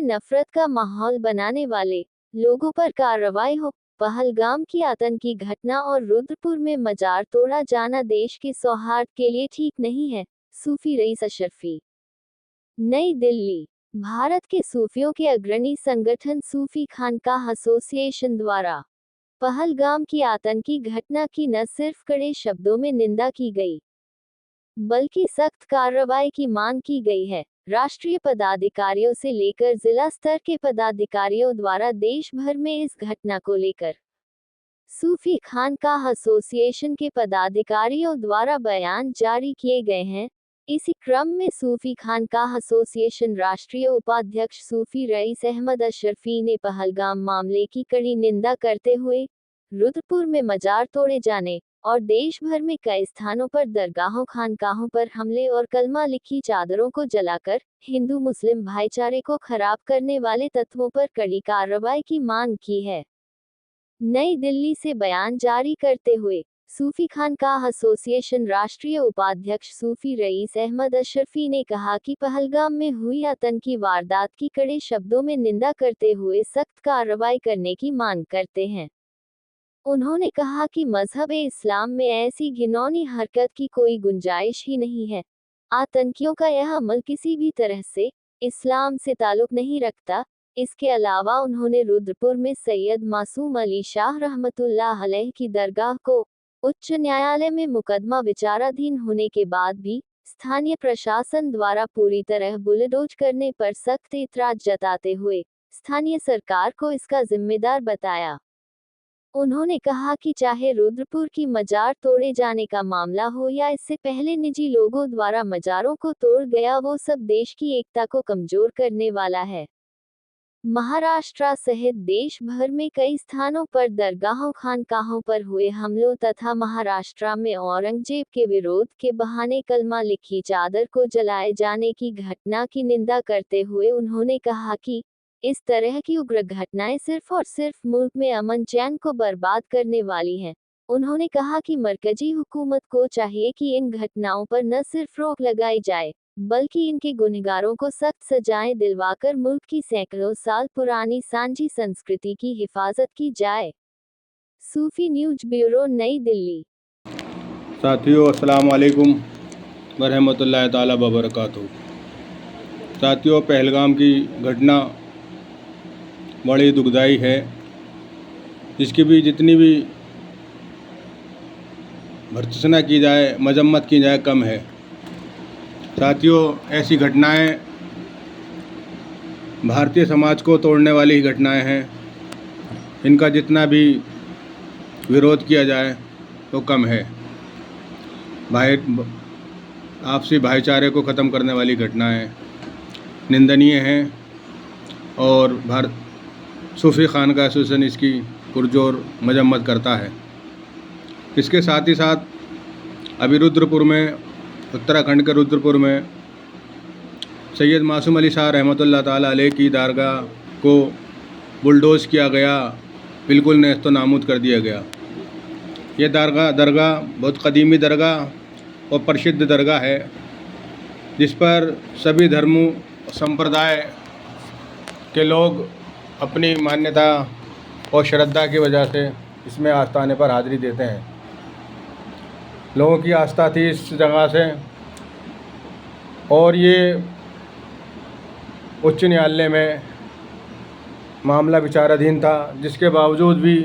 नफरत का माहौल बनाने वाले लोगों पर कार्रवाई हो। पहलगाम की आतंकी घटना और रुद्रपुर में मजार तोड़ा जाना देश के सौहार्द के लिए ठीक नहीं है। सूफी रईस अशरफी। नई दिल्ली। भारत के सूफियों के अग्रणी संगठन सूफी खानकाह एसोसिएशन द्वारा पहलगाम की आतंकी घटना की न सिर्फ कड़े शब्दों में निंदा की गई, बल्कि सख्त कार्रवाई की मांग की गई है। राष्ट्रीय पदाधिकारियों से लेकर जिला स्तर के पदाधिकारियों द्वारा देश भर में इस घटना को लेकर सूफी खानकाह एसोसिएशन के पदाधिकारियों द्वारा बयान जारी किए गए हैं। इसी क्रम में सूफी खानकाह एसोसिएशन राष्ट्रीय उपाध्यक्ष सूफी रईस अहमद अशरफी ने पहलगाम मामले की कड़ी निंदा करते हुए रुद्रपुर में मजार तोड़े जाने और देश भर में कई स्थानों पर दरगाहों खानकाहों पर हमले और कलमा लिखी चादरों को जलाकर हिंदू मुस्लिम भाईचारे को खराब करने वाले तत्वों पर कड़ी कार्रवाई की मांग की है। नई दिल्ली से बयान जारी करते हुए सूफी खानकाह एसोसिएशन राष्ट्रीय उपाध्यक्ष सूफी रईस अहमद अशरफी ने कहा कि पहलगाम में हुई आतंकी वारदात की कड़े शब्दों में निंदा करते हुए सख्त कार्रवाई करने की मांग करते हैं। उन्होंने कहा कि मजहब-ए-इस्लाम में ऐसी घिनौनी हरकत की कोई गुंजाइश ही नहीं है। आतंकियों का यह अमल किसी भी तरह से इस्लाम से ताल्लुक नहीं रखता। इसके अलावा उन्होंने रुद्रपुर में सैयद मासूम अली शाह रहमतुल्लाह अलैह की दरगाह को उच्च न्यायालय में मुकदमा विचाराधीन होने के बाद भी स्थानीय प्रशासन द्वारा पूरी तरह बुलडोज करने पर सख्त इतराज जताते हुए स्थानीय सरकार को इसका जिम्मेदार बताया। उन्होंने कहा कि चाहे रुद्रपुर की मजार तोड़े जाने का मामला हो या इससे पहले निजी लोगों द्वारा मजारों को तोड़ गया, वो सब देश की एकता को कमजोर करने वाला है। महाराष्ट्र सहित देश भर में कई स्थानों पर दरगाहों खानकाहों पर हुए हमलों तथा महाराष्ट्र में औरंगजेब के विरोध के बहाने कलमा लिखी चादर को जलाए जाने की घटना की निंदा करते हुए उन्होंने कहा कि इस तरह की उग्र घटनाएं सिर्फ और सिर्फ मुल्क में अमन चैन को बर्बाद करने वाली हैं। उन्होंने कहा कि मरकजी हुकूमत को चाहिए कि इन घटनाओं पर न सिर्फ रोक लगाई जाए, बल्कि इनके गुनहगारों को सख्त सजाएं दिलवाकर मुल्क की सैकड़ों साल पुरानी सांझी संस्कृति की हिफाजत की जाए। सूफी न्यूज ब्यूरो, नई दिल्ली। साथियों, अस्सलाम वालेकुम व रहमतुल्लाहि ताला व बरकातहू। साथियों, पहलगाम की घटना बड़ी दुखदाई है, जिसकी भी जितनी भी भर्त्सना की जाए, मजम्मत की जाए, कम है। साथियों, ऐसी घटनाएं भारतीय समाज को तोड़ने वाली घटनाएं हैं। इनका जितना भी विरोध किया जाए तो कम है। आपसी भाईचारे को ख़त्म करने वाली घटनाएं निंदनीय हैं और सूफी खानकाह एसोसिएशन इसकी पुरजोर मजम्मत करता है। इसके साथ ही साथ अभी रुद्रपुर में, उत्तराखंड के रुद्रपुर में सैयद मासूम अली शाह रहमतुल्लाह ताला अलैह की दरगाह को बुलडोज किया गया, बिल्कुल नेस्त नाबूद कर दिया गया। ये दरगाह बहुत कदीमी दरगाह और प्रसिद्ध दरगाह है, जिस पर सभी धर्मों संप्रदाय के लोग अपनी मान्यता और श्रद्धा की वजह से इसमें आस्थाने पर हाज़िरी देते हैं। लोगों की आस्था थी इस जगह से, और ये उच्च न्यायालय में मामला विचाराधीन था, जिसके बावजूद भी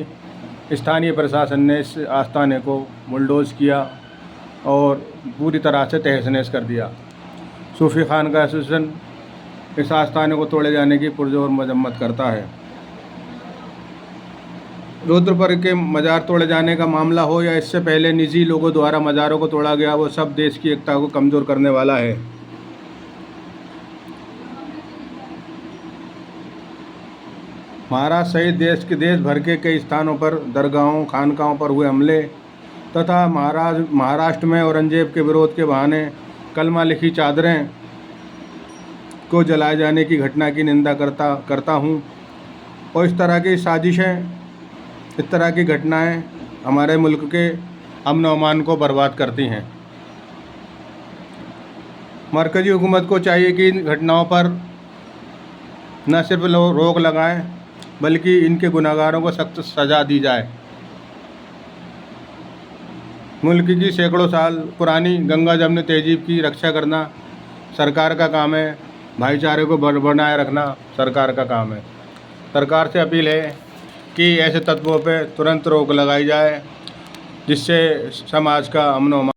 स्थानीय प्रशासन ने इस आस्थाने को बुलडोज किया और पूरी तरह से तहस नहस कर दिया। सूफी खानकाह एसोसिएशन इस आस्थाने को तोड़े जाने की पुरजोर मजम्मत करता है। रुद्रपुर के मजार तोड़े जाने का मामला हो या इससे पहले निजी लोगों द्वारा मजारों को तोड़ा गया, वो सब देश की एकता को कमज़ोर करने वाला है। महाराष्ट्र सहित देश भर के कई स्थानों पर दरगाहों खानकाहों पर हुए हमले तथा महाराष्ट्र में औरंगजेब के विरोध के बहाने कलमा लिखी चादरें को जलाए जाने की घटना की निंदा करता हूं। और इस तरह की साजिशें, इस तरह की घटनाएं हमारे मुल्क के अमन और अमान को बर्बाद करती हैं। मरकजी हुकूमत को चाहिए कि इन घटनाओं पर न सिर्फ रोक लगाएं बल्कि इनके गुनहगारों को सख्त सज़ा दी जाए। मुल्क की सैकड़ों साल पुरानी गंगा जमुनी तहजीब की रक्षा करना सरकार का काम है। भाईचारे को बनाए रखना सरकार का काम है। सरकार से अपील है कि ऐसे तत्वों पर तुरंत रोक लगाई जाए जिससे समाज का अमन